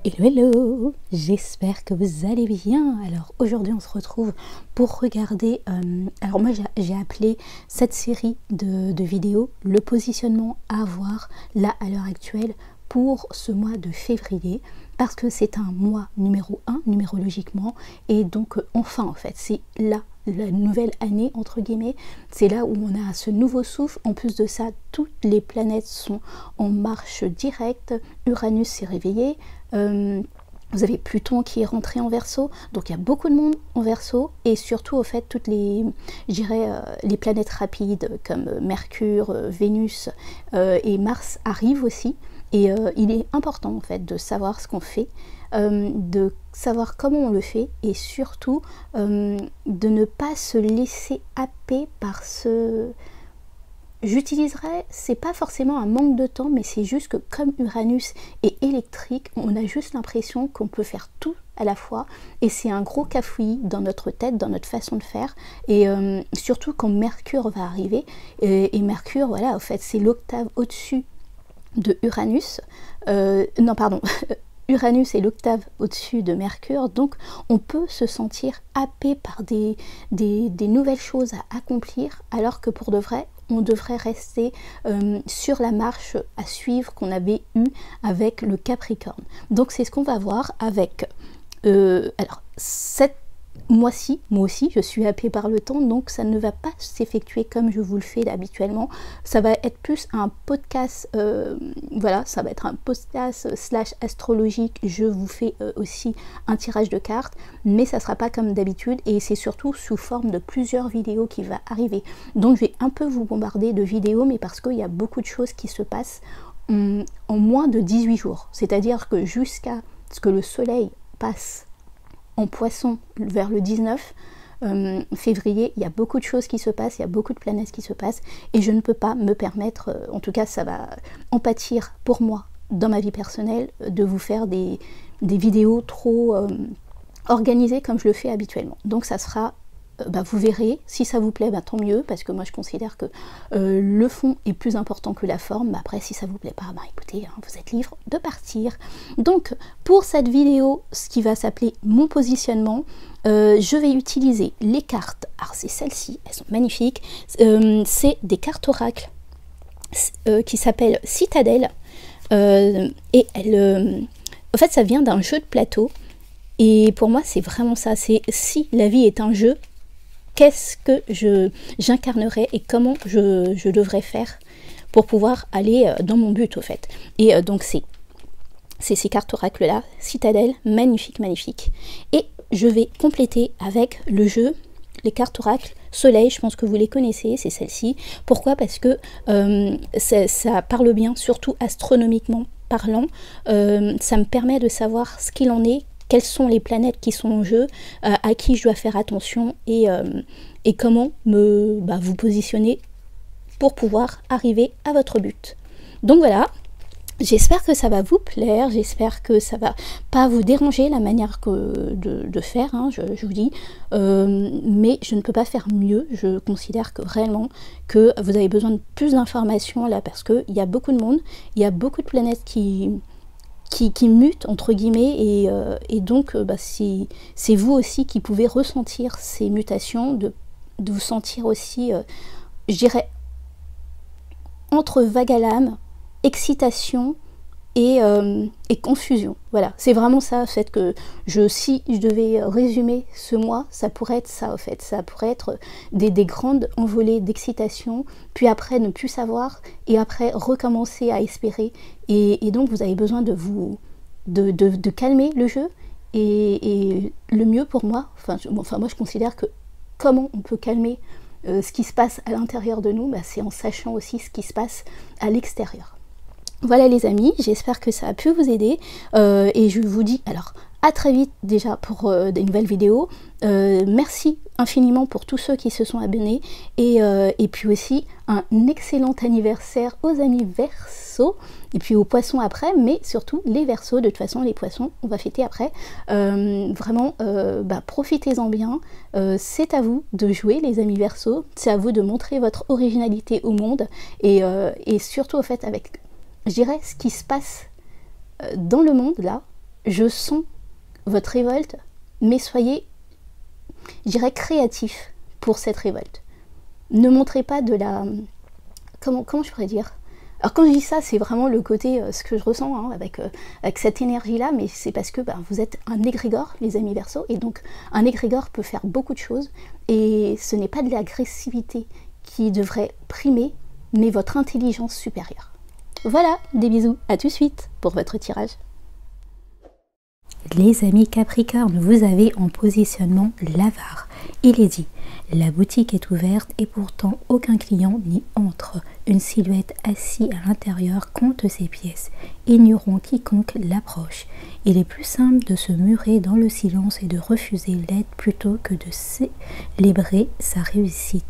Hello, hello, j'espère que vous allez bien. Alors aujourd'hui on se retrouve pour regarder, alors moi j'ai appelé cette série de vidéos le positionnement à avoir là à l'heure actuelle pour ce mois de février, parce que c'est un mois numéro 1 numérologiquement, et donc enfin en fait c'est là la nouvelle année entre guillemets, c'est là où on a ce nouveau souffle. En plus de ça, toutes les planètes sont en marche directe, Uranus s'est réveillé, vous avez Pluton qui est rentré en Verseau, donc il y a beaucoup de monde en Verseau, et surtout au fait toutes les, je dirais, les planètes rapides comme Mercure, Vénus et Mars arrivent aussi. Et il est important en fait de savoir ce qu'on fait, de savoir comment on le fait, et surtout de ne pas se laisser happer par ce... J'utiliserais, c'est pas forcément un manque de temps, mais c'est juste que comme Uranus est électrique, on a juste l'impression qu'on peut faire tout à la fois, et c'est un gros cafouillis dans notre tête, dans notre façon de faire, et surtout quand Mercure va arriver, et Mercure, voilà, en fait, c'est l'octave au-dessus de Uranus, non pardon, Uranus est l'octave au-dessus de Mercure, donc on peut se sentir happé par des nouvelles choses à accomplir, alors que pour de vrai, on devrait rester sur la marche à suivre qu'on avait eu avec le Capricorne. Donc c'est ce qu'on va voir avec, alors cette mois-ci, moi aussi, je suis happée par le temps, donc ça ne va pas s'effectuer comme je vous le fais habituellement. Ça va être plus un podcast, voilà, ça va être un podcast slash astrologique. Je vous fais aussi un tirage de cartes, mais ça sera pas comme d'habitude, et c'est surtout sous forme de plusieurs vidéos qui va arriver. Donc je vais un peu vous bombarder de vidéos, mais parce qu'il y a beaucoup de choses qui se passent en moins de 18 jours. C'est-à-dire que jusqu'à ce que le soleil passe en Poisson vers le 19 février, il y a beaucoup de choses qui se passent, il y a beaucoup de planètes qui se passent, et je ne peux pas me permettre, en tout cas ça va en pâtir pour moi dans ma vie personnelle, de vous faire des vidéos trop organisées comme je le fais habituellement. Donc ça sera, vous verrez, si ça vous plaît, tant mieux, parce que moi je considère que le fond est plus important que la forme. Mais après, si ça vous plaît pas, écoutez, hein, vous êtes libre de partir. Donc pour cette vidéo, ce qui va s'appeler mon positionnement, je vais utiliser les cartes. Alors c'est celles-ci, elles sont magnifiques, c'est des cartes oracles qui s'appellent Citadelle, et elles, en fait ça vient d'un jeu de plateau, et pour moi c'est vraiment ça, c'est si la vie est un jeu, qu'est-ce que j'incarnerais et comment je devrais faire pour pouvoir aller dans mon but au fait. Et donc c'est ces cartes oracles là, Citadelle, magnifique, magnifique. Et je vais compléter avec le jeu, les cartes oracles Soleil, je pense que vous les connaissez, c'est celle-ci. Pourquoi? Parce que ça parle bien, surtout astronomiquement parlant, ça me permet de savoir ce qu'il en est, quelles sont les planètes qui sont en jeu, à qui je dois faire attention, et comment vous positionner pour pouvoir arriver à votre but. Donc voilà, j'espère que ça va vous plaire, j'espère que ça va pas vous déranger la manière de faire, hein, je vous dis, mais je ne peux pas faire mieux. Je considère que réellement que vous avez besoin de plus d'informations là, parce qu'il y a beaucoup de monde, il y a beaucoup de planètes qui mutent entre guillemets, et donc c'est vous aussi qui pouvez ressentir ces mutations, de vous sentir aussi, je dirais, entre vague à l'âme, excitation et confusion. Voilà, c'est vraiment ça en fait, que si je devais résumer ce mois, ça pourrait être ça en fait, ça pourrait être des grandes envolées d'excitation, puis après ne plus savoir, et après recommencer à espérer, et donc vous avez besoin de calmer le jeu, et le mieux pour moi, enfin moi je considère que comment on peut calmer ce qui se passe à l'intérieur de nous, c'est en sachant aussi ce qui se passe à l'extérieur. Voilà les amis, j'espère que ça a pu vous aider, et je vous dis alors à très vite déjà pour des nouvelles vidéos. Merci infiniment pour tous ceux qui se sont abonnés, et puis aussi un excellent anniversaire aux amis Verseau, et puis aux poissons après, mais surtout les Verseaux. De toute façon les poissons on va fêter après, vraiment profitez-en bien, c'est à vous de jouer les amis Verseaux, c'est à vous de montrer votre originalité au monde, et surtout au fait avec, je dirais, ce qui se passe dans le monde là, je sens votre révolte, mais soyez, je dirais, créatif pour cette révolte. Ne montrez pas de la... Comment je pourrais dire? Alors quand je dis ça, c'est vraiment le côté, ce que je ressens hein, avec cette énergie-là, mais c'est parce que vous êtes un égrégore, les amis Verseaux, et donc un égrégore peut faire beaucoup de choses, et ce n'est pas de l'agressivité qui devrait primer, mais votre intelligence supérieure. Voilà, des bisous, à tout de suite pour votre tirage. Les amis Capricorne, vous avez en positionnement l'avare. Il est dit, la boutique est ouverte et pourtant aucun client n'y entre. Une silhouette assise à l'intérieur compte ses pièces. Ignorons quiconque l'approche. Il est plus simple de se murer dans le silence et de refuser l'aide plutôt que de célébrer sa réussite.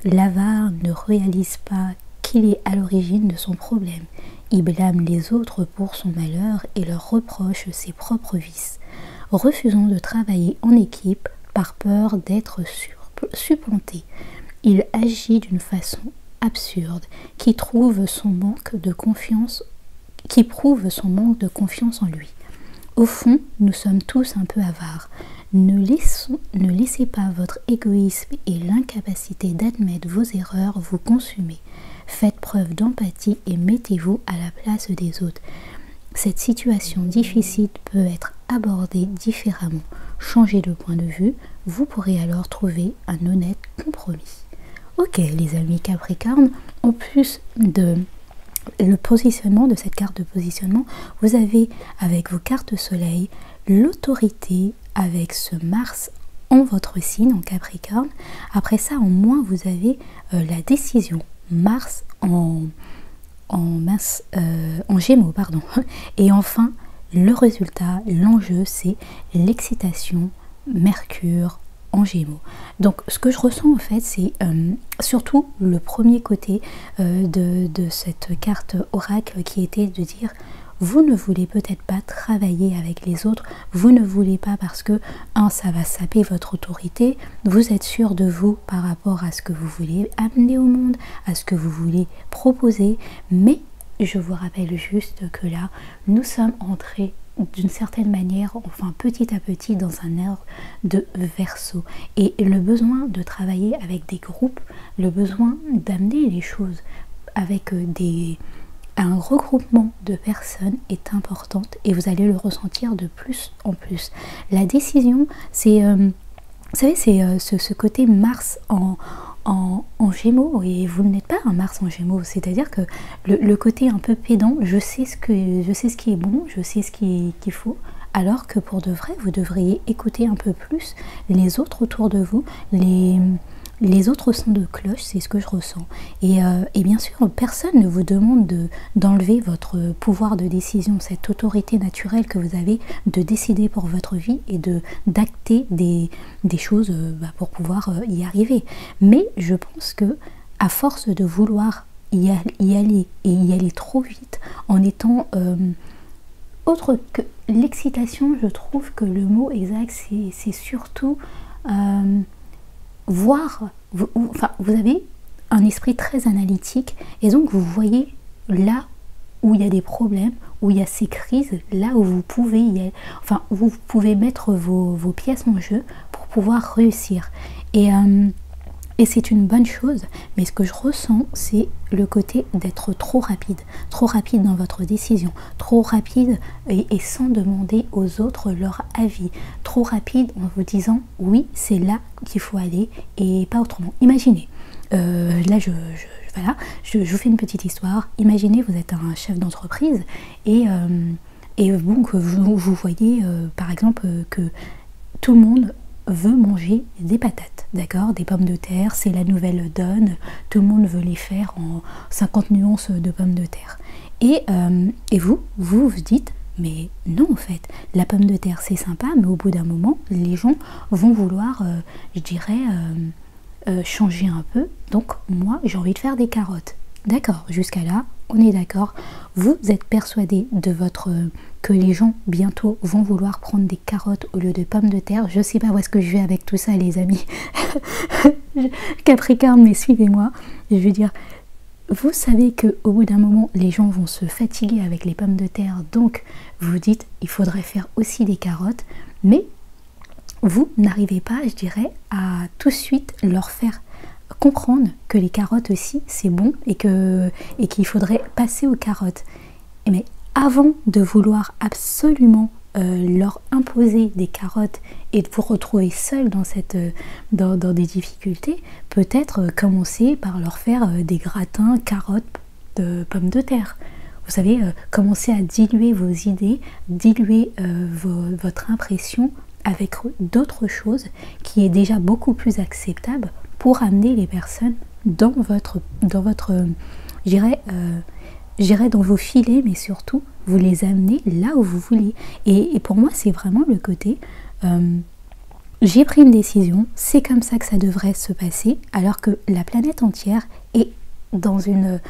L'avare ne réalise pas qu'il est à l'origine de son problème. Il blâme les autres pour son malheur et leur reproche ses propres vices. Refusons de travailler en équipe par peur d'être supplanté. Il agit d'une façon absurde qui prouve son manque de confiance en lui. Au fond, nous sommes tous un peu avares. Ne laissez pas votre égoïsme et l'incapacité d'admettre vos erreurs vous consumer. Faites preuve d'empathie et mettez-vous à la place des autres. Cette situation difficile peut être abordée différemment. Changez de point de vue, vous pourrez alors trouver un honnête compromis. Ok les amis Capricorne, en plus de le positionnement de cette carte de positionnement, vous avez avec vos cartes soleil l'autorité avec ce Mars en votre signe en Capricorne. Après ça en moins vous avez la décision Mars en Gémeaux pardon. Et enfin le résultat, l'enjeu c'est l'excitation Mercure en Gémeaux. Donc ce que je ressens en fait c'est surtout le premier côté de cette carte oracle qui était de dire vous ne voulez peut-être pas travailler avec les autres, vous ne voulez pas parce que ça va saper votre autorité, vous êtes sûr de vous par rapport à ce que vous voulez amener au monde, à ce que vous voulez proposer, mais je vous rappelle juste que là nous sommes entrés d'une certaine manière, enfin petit à petit dans un ordre de Verseau et le besoin de travailler avec des groupes, le besoin d'amener les choses avec un regroupement de personnes est importante et vous allez le ressentir de plus en plus. La décision, c'est vous savez, c'est ce côté Mars en Gémeaux, et vous n'êtes pas un Mars en Gémeaux, c'est-à-dire que le côté un peu pédant, je sais ce qui est bon, je sais ce qu'il faut, alors que pour de vrai, vous devriez écouter un peu plus les autres autour de vous, les autres sons de cloche, c'est ce que je ressens. Et bien sûr, personne ne vous demande d'enlever votre pouvoir de décision, cette autorité naturelle que vous avez de décider pour votre vie et d'acter des choses pour pouvoir y arriver. Mais je pense que à force de vouloir y aller et y aller trop vite, en étant autre que l'excitation, je trouve que le mot exact, c'est surtout... voir, vous avez un esprit très analytique et donc vous voyez là où il y a des problèmes, où il y a ces crises, là où vous pouvez vous pouvez mettre vos pièces en jeu pour pouvoir réussir. Et c'est une bonne chose, mais ce que je ressens, c'est le côté d'être trop rapide dans votre décision, trop rapide et sans demander aux autres leur avis, trop rapide en vous disant oui, c'est là qu'il faut aller et pas autrement. Imaginez, là je vous fais une petite histoire. Imaginez, vous êtes un chef d'entreprise et bon, que vous voyez par exemple que tout le monde veut manger des patates, d'accord, des pommes de terre, c'est la nouvelle donne, tout le monde veut les faire en 50 nuances de pommes de terre. Et vous dites, mais non en fait, la pomme de terre c'est sympa, mais au bout d'un moment, les gens vont vouloir, je dirais, changer un peu, donc moi j'ai envie de faire des carottes. D'accord, jusqu'à là, on est d'accord. Vous êtes persuadé que les gens bientôt vont vouloir prendre des carottes au lieu de pommes de terre. Je sais pas où est-ce que je vais avec tout ça les amis. Capricorne, mais suivez-moi. Je veux dire, vous savez qu'au bout d'un moment, les gens vont se fatiguer avec les pommes de terre, donc vous dites il faudrait faire aussi des carottes, mais vous n'arrivez pas, je dirais, à tout de suite leur faire comprendre que les carottes aussi c'est bon et qu'il faudrait passer aux carottes. Mais avant de vouloir absolument leur imposer des carottes et de vous retrouver seul dans des difficultés, peut-être commencer par leur faire des gratins carottes de pommes de terre. Vous savez, commencer à diluer vos idées, diluer votre impression avec d'autres choses qui est déjà beaucoup plus acceptable pour amener les personnes dans votre j'irais dans vos filets, mais surtout vous les amenez là où vous voulez. Et pour moi c'est vraiment le côté j'ai pris une décision, c'est comme ça que ça devrait se passer, alors que la planète entière est dans un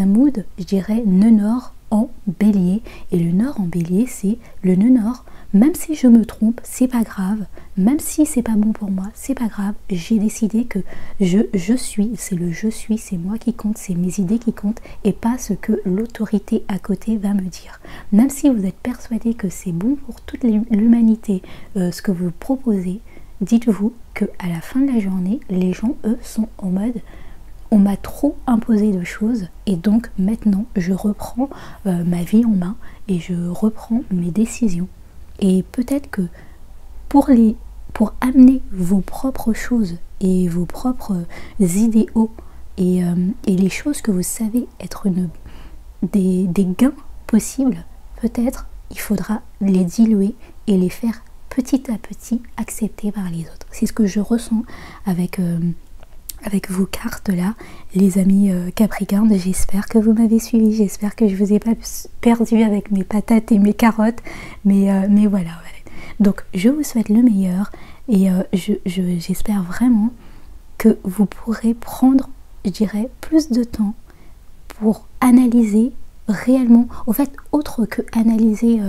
mood, je dirais, nœud nord en bélier. Et le nord en bélier, c'est le nœud nord. Même si je me trompe, c'est pas grave. Même si c'est pas bon pour moi, c'est pas grave. J'ai décidé que je suis, c'est le je suis, c'est moi qui compte, c'est mes idées qui comptent et pas ce que l'autorité à côté va me dire. Même si vous êtes persuadé que c'est bon pour toute l'humanité, ce que vous proposez, dites-vous que à la fin de la journée, les gens, eux, sont en mode on m'a trop imposé de choses et donc maintenant je reprends ma vie en main et je reprends mes décisions. Et peut-être que pour amener vos propres choses et vos propres idéaux et les choses que vous savez être des gains possibles, peut-être il faudra les diluer et les faire petit à petit accepter par les autres. C'est ce que je ressens avec vos cartes là, les amis Capricorne. J'espère que vous m'avez suivi, j'espère que je vous ai pas perdu avec mes patates et mes carottes, mais voilà. Donc je vous souhaite le meilleur et j'espère vraiment que vous pourrez prendre, je dirais, plus de temps pour analyser réellement, au fait, autre que analyser,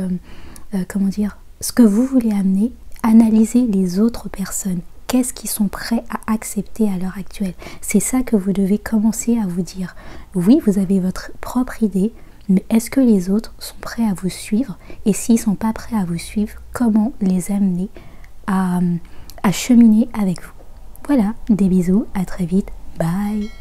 comment dire, ce que vous voulez amener, analyser les autres personnes. Qu'est-ce qu'ils sont prêts à accepter à l'heure actuelle? C'est ça que vous devez commencer à vous dire. Oui, vous avez votre propre idée, mais est-ce que les autres sont prêts à vous suivre? Et s'ils ne sont pas prêts à vous suivre, comment les amener à cheminer avec vous? Voilà, des bisous, à très vite, bye!